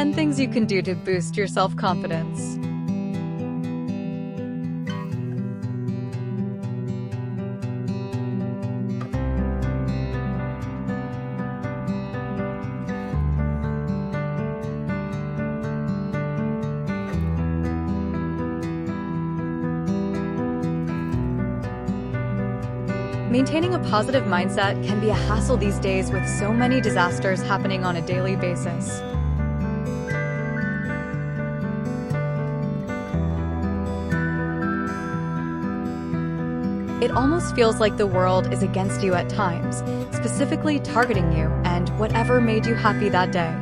10 things you can do to boost your self-confidence. Maintaining a positive mindset can be a hassle these days with so many disasters happening on a daily basis. It almost feels like the world is against you at times, specifically targeting you and whatever made you happy that day.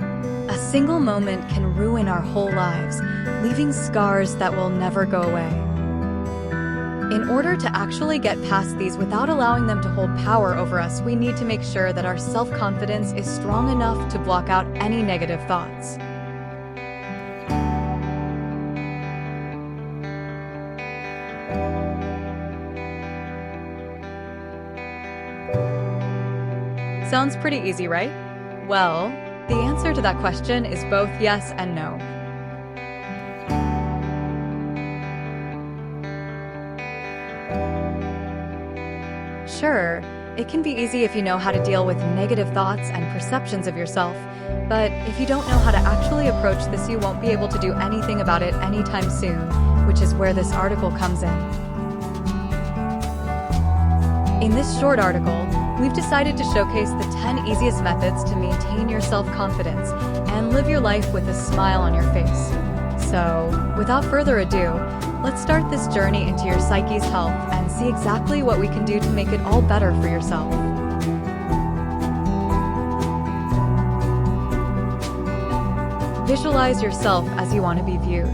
A single moment can ruin our whole lives, leaving scars that will never go away. In order to actually get past these without allowing them to hold power over us, we need to make sure that our self-confidence is strong enough to block out any negative thoughts. Sounds pretty easy, right? Well, the answer to that question is both yes and no. Sure, it can be easy if you know how to deal with negative thoughts and perceptions of yourself, but if you don't know how to actually approach this, you won't be able to do anything about it anytime soon, which is where this article comes in. In this short article, we've decided to showcase the 10 easiest methods to maintain your self-confidence and live your life with a smile on your face. So, without further ado, let's start this journey into your psyche's health and see exactly what we can do to make it all better for yourself. Visualize yourself as you want to be viewed.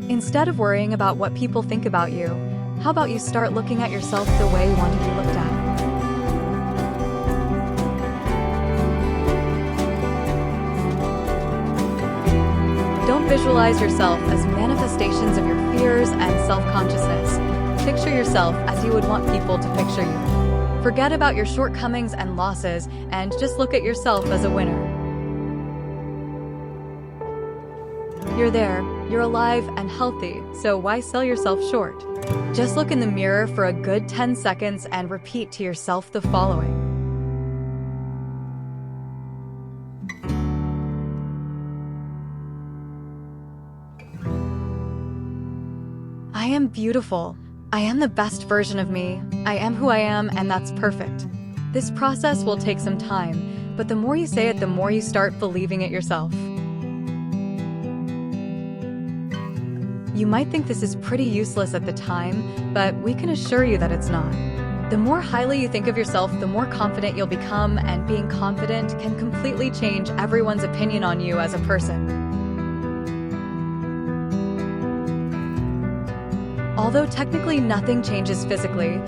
Instead of worrying about what people think about you, how about you start looking at yourself the way you want to be looked at? Don't visualize yourself as manifestations of your fears and self-consciousness. Picture yourself as you would want people to picture you. Forget about your shortcomings and losses and just look at yourself as a winner. You're there, you're alive and healthy, so why sell yourself short? Just look in the mirror for a good 10 seconds and repeat to yourself the following. I am beautiful. I am the best version of me. I am who I am, and that's perfect. This process will take some time, but the more you say it, the more you start believing it yourself. You might think this is pretty useless at the time, but we can assure you that it's not. The more highly you think of yourself, the more confident you'll become, and being confident can completely change everyone's opinion on you as a person. Although technically nothing changes physically,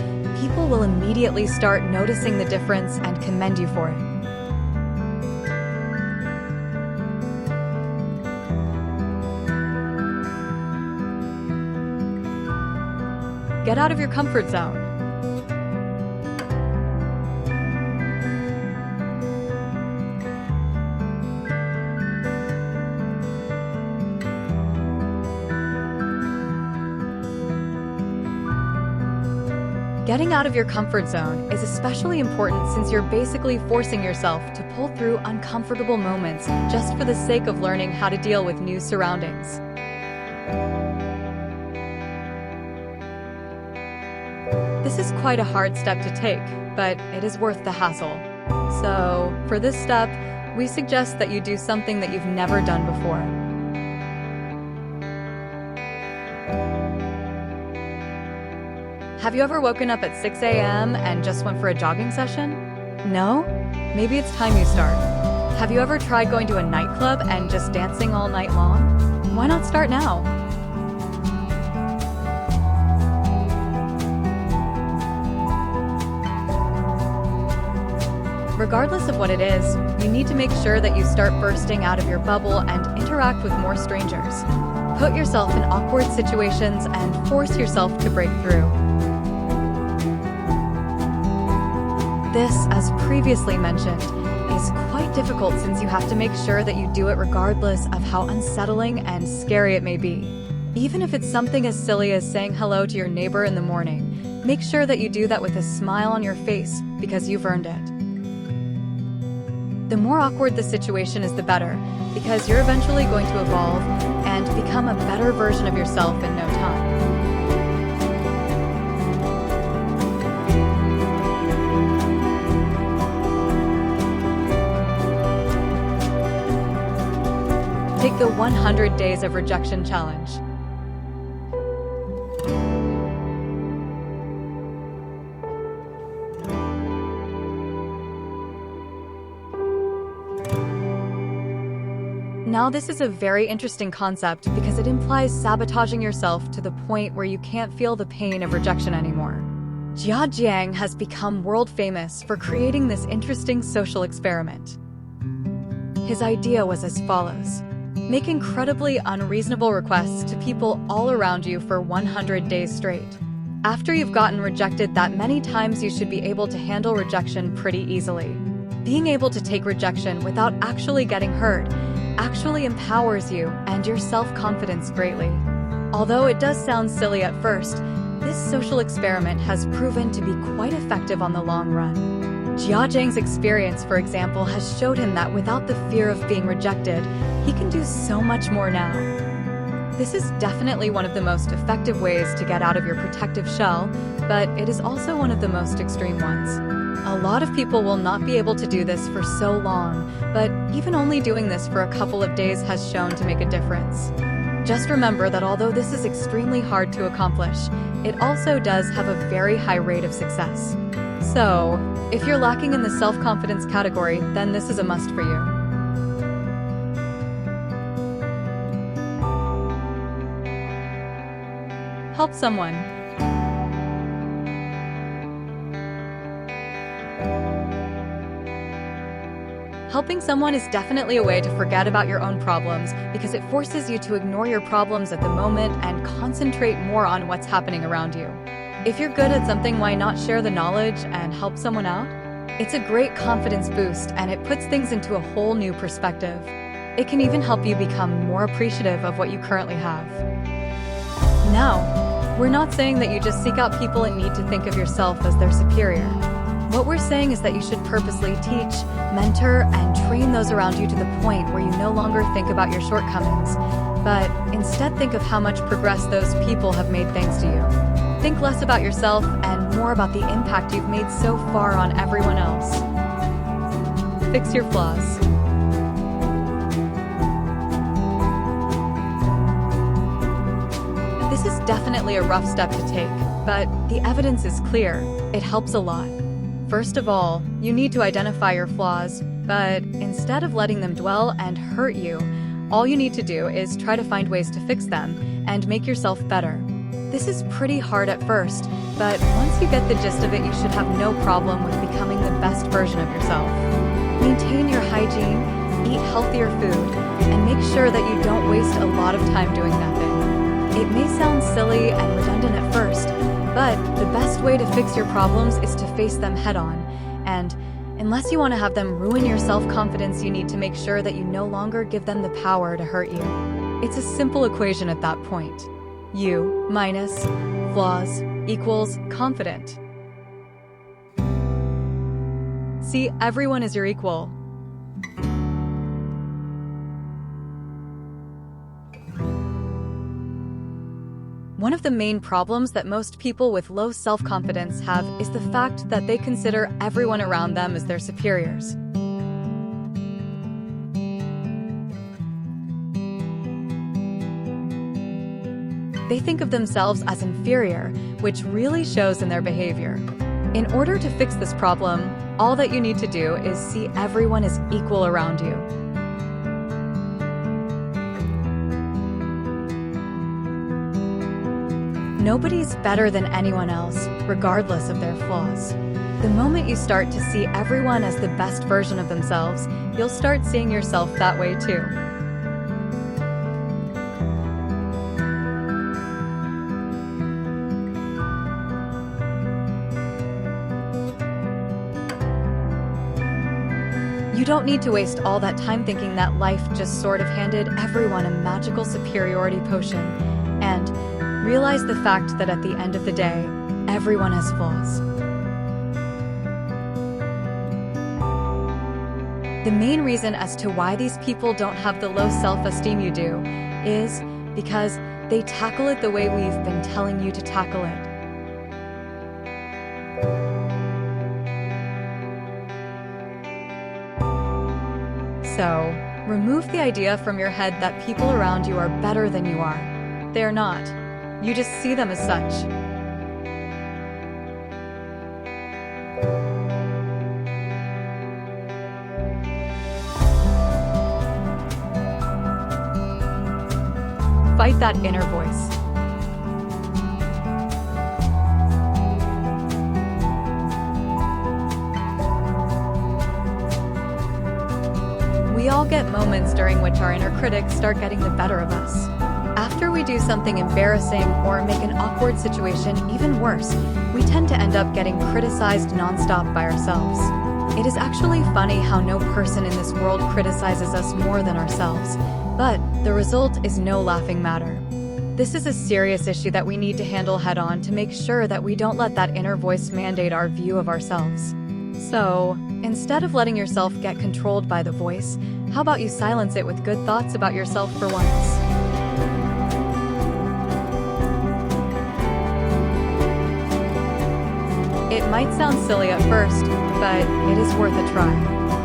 people will immediately start noticing the difference and commend you for it. Get out of your comfort zone. Getting out of your comfort zone is especially important since you're basically forcing yourself to pull through uncomfortable moments just for the sake of learning how to deal with new surroundings. This is quite a hard step to take, but it is worth the hassle. So, for this step, we suggest that you do something that you've never done before. Have you ever woken up at 6 a.m. and just went for a jogging session? No? Maybe it's time you start. Have you ever tried going to a nightclub and just dancing all night long? Why not start now? Regardless of what it is, you need to make sure that you start bursting out of your bubble and interact with more strangers. Put yourself in awkward situations and force yourself to break through. This, as previously mentioned, is quite difficult since you have to make sure that you do it regardless of how unsettling and scary it may be. Even if it's something as silly as saying hello to your neighbor in the morning, make sure that you do that with a smile on your face because you've earned it. The more awkward the situation is, the better, because you're eventually going to evolve and become a better version of yourself in no time. Take the 100 Days of Rejection Challenge. Now, this is a very interesting concept because it implies sabotaging yourself to the point where you can't feel the pain of rejection anymore. Jia Jiang has become world famous for creating this interesting social experiment. His idea was as follows. Make incredibly unreasonable requests to people all around you for 100 days straight. After you've gotten rejected that many times, you should be able to handle rejection pretty easily. Being able to take rejection without actually getting hurt actually empowers you and your self-confidence greatly. Although it does sound silly at first, this social experiment has proven to be quite effective on the long run. Jia Jiang's experience, for example, has showed him that without the fear of being rejected, he can do so much more now. This is definitely one of the most effective ways to get out of your protective shell, but it is also one of the most extreme ones. A lot of people will not be able to do this for so long, but even only doing this for a couple of days has shown to make a difference. Just remember that although this is extremely hard to accomplish, it also does have a very high rate of success. So, if you're lacking in the self-confidence category, then this is a must for you. Help someone. Helping someone is definitely a way to forget about your own problems because it forces you to ignore your problems at the moment and concentrate more on what's happening around you. If you're good at something, why not share the knowledge and help someone out? It's a great confidence boost and it puts things into a whole new perspective. It can even help you become more appreciative of what you currently have. Now, we're not saying that you just seek out people and need to think of yourself as their superior. What we're saying is that you should purposely teach, mentor, and train those around you to the point where you no longer think about your shortcomings, but instead think of how much progress those people have made thanks to you. Think less about yourself and more about the impact you've made so far on everyone else. Fix your flaws. This is definitely a rough step to take, but the evidence is clear. It helps a lot. First of all, you need to identify your flaws, but instead of letting them dwell and hurt you, all you need to do is try to find ways to fix them and make yourself better. This is pretty hard at first, but once you get the gist of it, you should have no problem with becoming the best version of yourself. Maintain your hygiene, eat healthier food, and make sure that you don't waste a lot of time doing nothing. It may sound silly and redundant at first, but the best way to fix your problems is to face them head-on, and unless you want to have them ruin your self-confidence, you need to make sure that you no longer give them the power to hurt you. It's a simple equation at that point. You minus flaws equals confident. See everyone as your equal. One of the main problems that most people with low self-confidence have is the fact that they consider everyone around them as their superiors. They think of themselves as inferior, which really shows in their behavior. In order to fix this problem, all that you need to do is see everyone as equal around you. Nobody's better than anyone else, regardless of their flaws. The moment you start to see everyone as the best version of themselves, you'll start seeing yourself that way too. don't need to waste all that time thinking that life just sort of handed everyone a magical superiority potion, and realize the fact that at the end of the day, everyone has flaws. The main reason as to why these people don't have the low self-esteem you do is because they tackle it the way we've been telling you to tackle it. So, remove the idea from your head that people around you are better than you are. They are not. You just see them as such. Fight that inner voice. We all get moments during which our inner critics start getting the better of us. After we do something embarrassing or make an awkward situation even worse, we tend to end up getting criticized nonstop by ourselves. It is actually funny how no person in this world criticizes us more than ourselves, but the result is no laughing matter. This is a serious issue that we need to handle head-on to make sure that we don't let that inner voice mandate our view of ourselves. So, instead of letting yourself get controlled by the voice, how about you silence it with good thoughts about yourself for once? It might sound silly at first, but it is worth a try.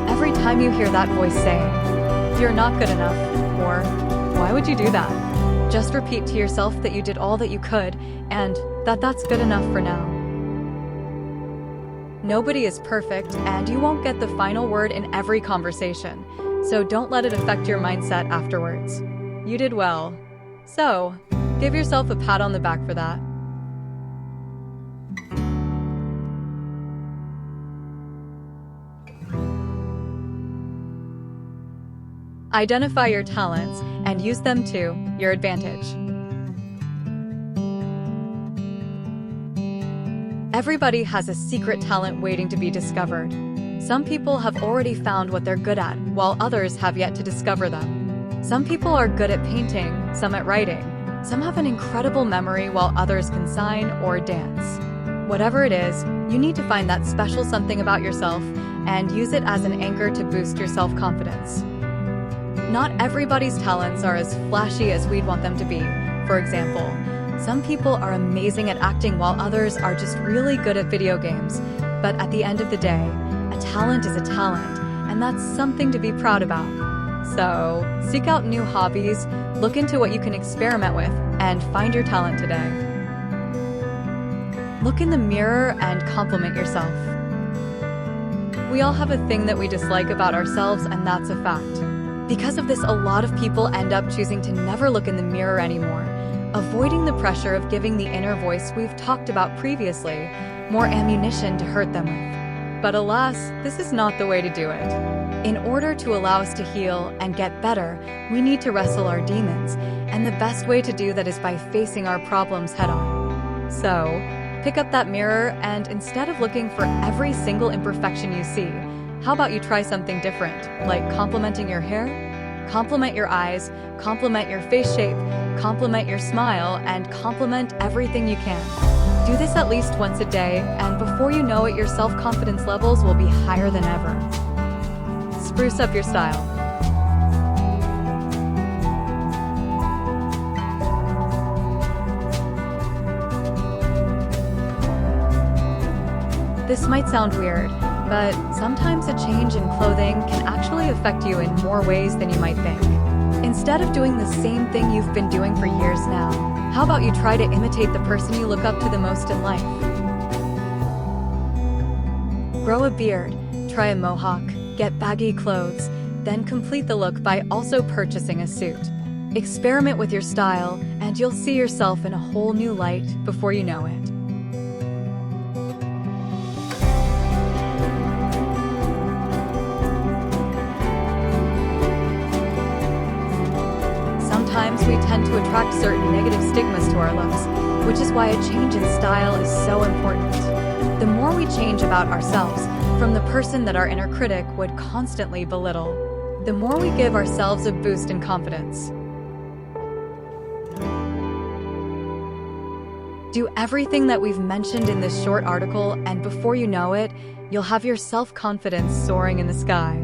Every time you hear that voice say, "You're not good enough," or "Why would you do that?" just repeat to yourself that you did all that you could and that that's good enough for now. Nobody is perfect, and you won't get the final word in every conversation, so don't let it affect your mindset afterwards. You did well. So, give yourself a pat on the back for that. Identify your talents and use them to your advantage. Everybody has a secret talent waiting to be discovered. Some people have already found what they're good at, while others have yet to discover them. Some people are good at painting, some at writing. Some have an incredible memory, while others can sign or dance. Whatever it is, you need to find that special something about yourself and use it as an anchor to boost your self-confidence. Not everybody's talents are as flashy as we'd want them to be. For example, some people are amazing at acting while others are just really good at video games. But at the end of the day, a talent is a talent, and that's something to be proud about. So, seek out new hobbies, look into what you can experiment with, and find your talent today. Look in the mirror and compliment yourself. We all have a thing that we dislike about ourselves, and that's a fact. Because of this, a lot of people end up choosing to never look in the mirror anymore, avoiding the pressure of giving the inner voice we've talked about previously more ammunition to hurt them with. But alas, this is not the way to do it. In order to allow us to heal and get better, we need to wrestle our demons, and the best way to do that is by facing our problems head-on. So, pick up that mirror, and instead of looking for every single imperfection you see, how about you try something different, like complimenting your hair? Compliment your eyes, compliment your face shape, compliment your smile, and compliment everything you can. Do this at least once a day, and before you know it, your self-confidence levels will be higher than ever. Spruce up your style. This might sound weird, but sometimes a change in clothing can actually affect you in more ways than you might think. Instead of doing the same thing you've been doing for years now, how about you try to imitate the person you look up to the most in life? Grow a beard, try a mohawk, get baggy clothes, then complete the look by also purchasing a suit. Experiment with your style, and you'll see yourself in a whole new light before you know it. Sometimes we tend to attract certain negative stigmas to our looks, which is why a change in style is so important. The more we change about ourselves, from the person that our inner critic would constantly belittle. The more we give ourselves a boost in confidence. Do everything that we've mentioned in this short article, and before you know it, you'll have your self-confidence soaring in the sky.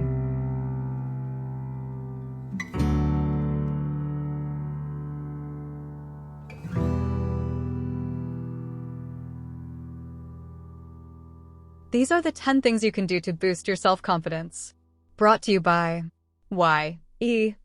These are the 10 things you can do to boost your self-confidence. Brought to you by YEVLPTYLTD.